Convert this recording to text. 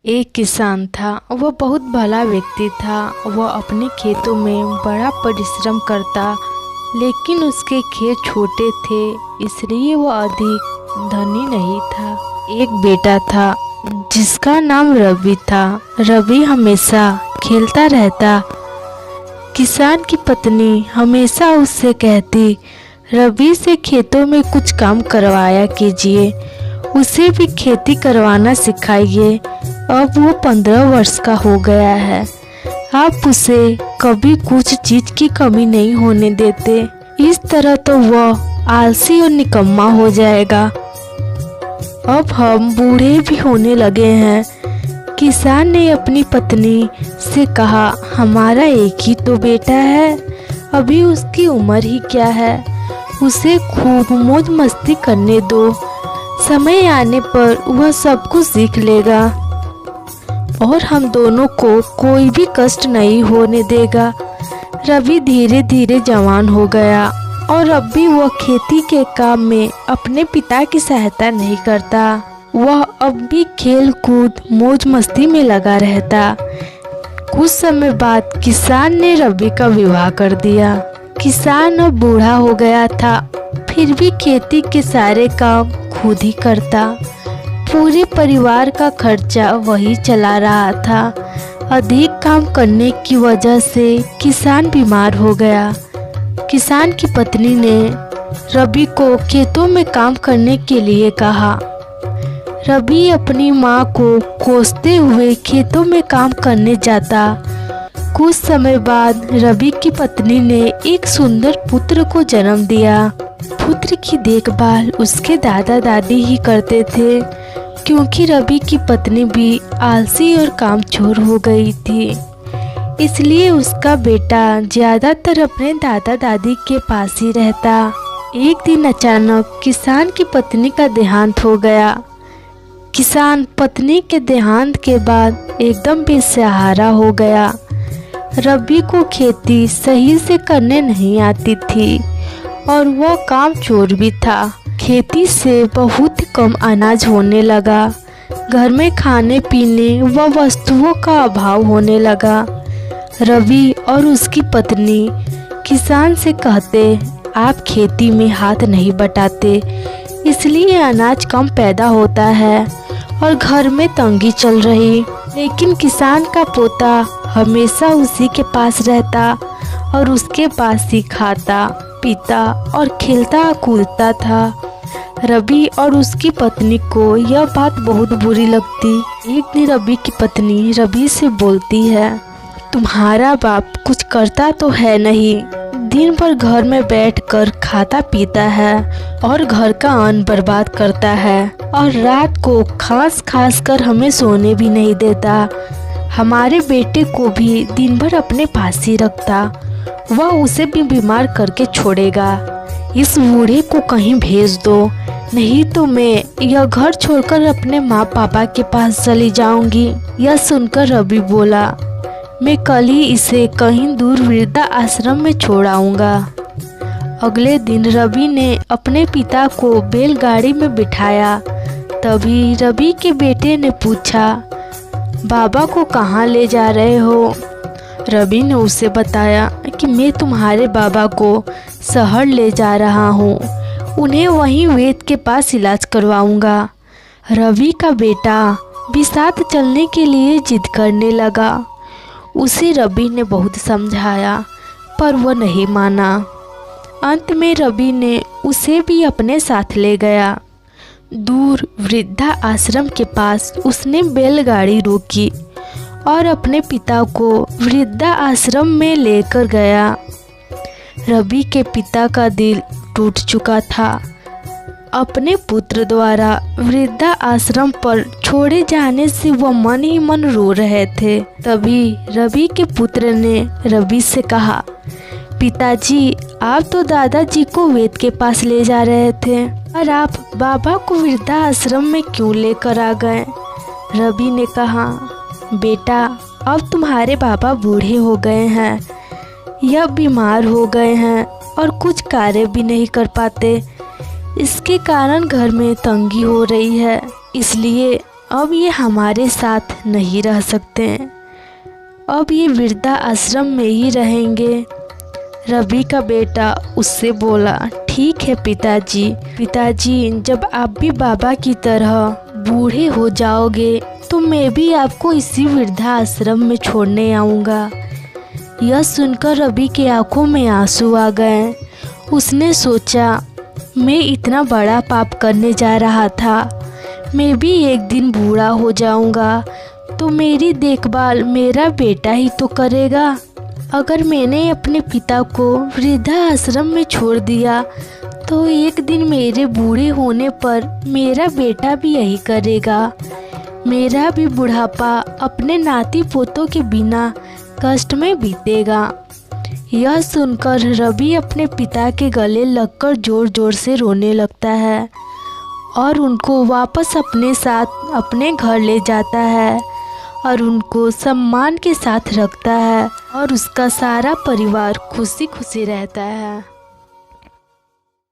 एक किसान था। वह बहुत भला व्यक्ति था। वह अपने खेतों में बड़ा परिश्रम करता, लेकिन उसके खेत छोटे थे, इसलिए वह अधिक धनी नहीं था। एक बेटा था जिसका नाम रवि था। रवि हमेशा खेलता रहता। किसान की पत्नी हमेशा उससे कहती, रवि से खेतों में कुछ काम करवाया कीजिए, उसे भी खेती करवाना सिखाइए। अब वो 15 वर्ष का हो गया है। आप उसे कभी कुछ चीज की कमी नहीं होने देते। इस तरह तो वह आलसी और निकम्मा हो जाएगा। अब हम बूढ़े भी होने लगे हैं। किसान ने अपनी पत्नी से कहा, हमारा एक ही तो बेटा है, अभी उसकी उम्र ही क्या है, उसे खूब मौज मस्ती करने दो। समय आने पर वह सब कुछ सीख लेगा और हम दोनों को कोई भी कष्ट नहीं होने देगा। रवि धीरे धीरे जवान हो गया और अब भी वह खेती के काम में अपने पिता की सहायता नहीं करता। वह अब भी खेल कूद मौज मस्ती में लगा रहता। कुछ समय बाद किसान ने रवि का विवाह कर दिया। किसान अब बूढ़ा हो गया था, फिर भी खेती के सारे काम खुद ही करता। पूरे परिवार का खर्चा वही चला रहा था। अधिक काम करने की वजह से किसान बीमार हो गया। किसान की पत्नी ने रवि को खेतों में काम करने के लिए कहा। रवि अपनी माँ को कोसते हुए खेतों में काम करने जाता। कुछ समय बाद रवि की पत्नी ने एक सुंदर पुत्र को जन्म दिया। पुत्र की देखभाल उसके दादा दादी ही करते थे, क्योंकि रवि की पत्नी भी आलसी और कामचोर हो गई थी। इसलिए उसका बेटा ज्यादातर अपने दादा दादी के पास ही रहता। एक दिन अचानक किसान की पत्नी का देहांत हो गया। किसान पत्नी के देहांत के बाद एकदम बेसहारा हो गया। रवि को खेती सही से करने नहीं आती थी और वह कामचोर भी था। खेती से बहुत कम अनाज होने लगा। घर में खाने पीने व वस्तुओं का अभाव होने लगा। रवि और उसकी पत्नी किसान से कहते, आप खेती में हाथ नहीं बटाते, इसलिए अनाज कम पैदा होता है और घर में तंगी चल रही। लेकिन किसान का पोता हमेशा उसी के पास रहता और उसके पास ही खाता पीता और खेलता कूदता था। रवि और उसकी पत्नी को यह बात बहुत बुरी लगती। एक दिन रवि की पत्नी रवि से बोलती है, तुम्हारा बाप कुछ करता तो है नहीं, दिन भर घर में बैठकर खाता पीता है और घर का अन्न बर्बाद करता है और रात को खास खास कर हमें सोने भी नहीं देता। हमारे बेटे को भी दिन भर अपने पास ही रखता, वह उसे भी बीमार करके छोड़ेगा। इस बूढ़े को कहीं भेज दो, नहीं तो मैं यह घर छोड़कर अपने माँ पापा के पास चली जाऊंगी। यह सुनकर रवि बोला, मैं कल ही इसे कहीं दूर वृद्धा आश्रम में छोड़ आऊंगा। अगले दिन रवि ने अपने पिता को बैलगाड़ी में बिठाया। तभी रवि के बेटे ने पूछा, बाबा को कहाँ ले जा रहे हो? रवि ने उसे बताया कि मैं तुम्हारे बाबा को शहर ले जा रहा हूँ, उन्हें वहीं वैद्य के पास इलाज करवाऊंगा। रवि का बेटा भी साथ चलने के लिए जिद करने लगा। उसे रवि ने बहुत समझाया पर वह नहीं माना। अंत में रवि ने उसे भी अपने साथ ले गया। दूर वृद्धा आश्रम के पास उसने बैलगाड़ी रोकी और अपने पिता को वृद्धा आश्रम में लेकर गया। रवि के पिता का दिल टूट चुका था। अपने पुत्र द्वारा वृद्धा आश्रम पर छोड़े जाने से वह मन ही मन रो रहे थे। तभी रवि के पुत्र ने रवि से कहा, पिताजी, आप तो दादाजी को वैद्य के पास ले जा रहे थे और आप बाबा को वृद्धा आश्रम में क्यों लेकर आ गए? रवि ने कहा, बेटा, अब तुम्हारे बाबा बूढ़े हो गए हैं, यह बीमार हो गए हैं और कुछ कार्य भी नहीं कर पाते। इसके कारण घर में तंगी हो रही है, इसलिए अब ये हमारे साथ नहीं रह सकते, अब ये वृद्धा आश्रम में ही रहेंगे। रवि का बेटा उससे बोला, ठीक है पिताजी। पिताजी, जब आप भी बाबा की तरह बूढ़े हो जाओगे तो मैं भी आपको इसी वृद्धा आश्रम में छोड़ने आऊँगा। यह सुनकर रवि की आंखों में आंसू आ गए। उसने सोचा, मैं इतना बड़ा पाप करने जा रहा था, मैं भी एक दिन बूढ़ा हो जाऊँगा तो मेरी देखभाल मेरा बेटा ही तो करेगा। अगर मैंने अपने पिता को वृद्धा आश्रम में छोड़ दिया तो एक दिन मेरे बूढ़े होने पर मेरा बेटा भी यही करेगा। मेरा भी बुढ़ापा अपने नाती पोतों के बिना कष्ट में बीतेगा। यह सुनकर रवि अपने पिता के गले लगकर जोर जोर से रोने लगता है और उनको वापस अपने साथ अपने घर ले जाता है और उनको सम्मान के साथ रखता है और उसका सारा परिवार खुशी खुशी रहता है।